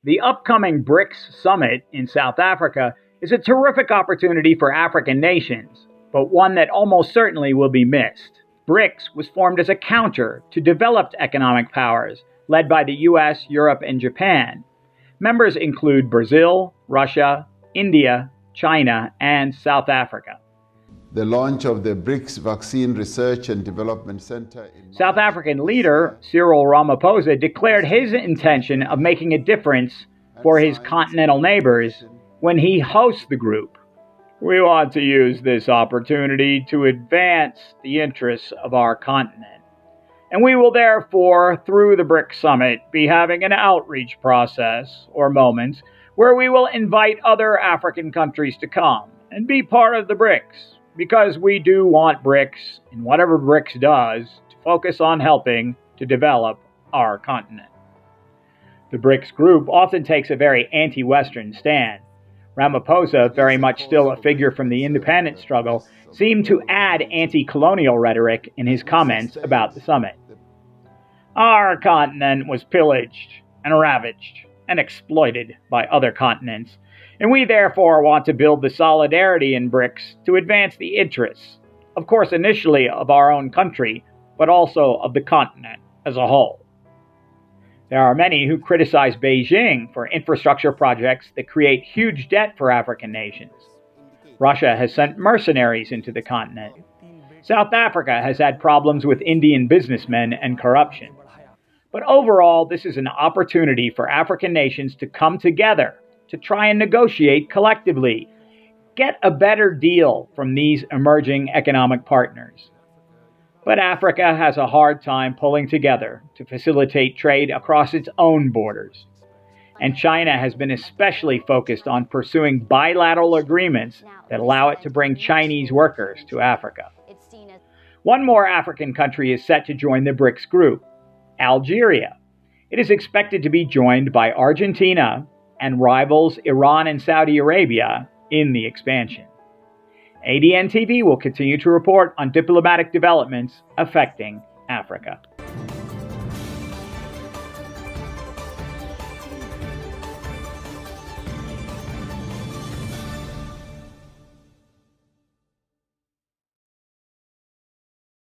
The upcoming Brics summit in South Africa is a terrific opportunity for African nations, but one that almost certainly will be missed. Brics was formed as a counter to developed economic powers led by the US, Europe, and Japan. Members include Brazil, Russia, India, China, and South Africa. The launch of the Brics Vaccine Research and Development Center in South African leader Cyril Ramaphosa declared his intention of making a difference for his continental neighbors when he hosts the group. We want to use this opportunity to advance the interests of our continent. And we will therefore, through the Brics Summit, be having an outreach process, or moments, where we will invite other African countries to come and be part of the Brics. Because we do want Brics, and whatever Brics does, to focus on helping to develop our continent. The Brics group often takes a very anti-Western stand. Ramaphosa, very much still a figure from the independence struggle, seemed to add anti-colonial rhetoric in his comments about the summit. Our continent was pillaged and ravaged and exploited by other continents, and we therefore want to build the solidarity in Brics to advance the interests, of course initially of our own country, but also of the continent as a whole. There are many who criticize Beijing for infrastructure projects that create huge debt for African nations. Russia has sent mercenaries into the continent. South Africa has had problems with Indian businessmen and corruption. But overall, this is an opportunity for African nations to come together to try and negotiate collectively, get a better deal from these emerging economic partners. But Africa has a hard time pulling together to facilitate trade across its own borders. And China has been especially focused on pursuing bilateral agreements that allow it to bring Chinese workers to Africa. One more African country is set to join the Brics group, Algeria. It is expected to be joined by Argentina and rivals Iran and Saudi Arabia in the expansion. ADN TV will continue to report on diplomatic developments affecting Africa.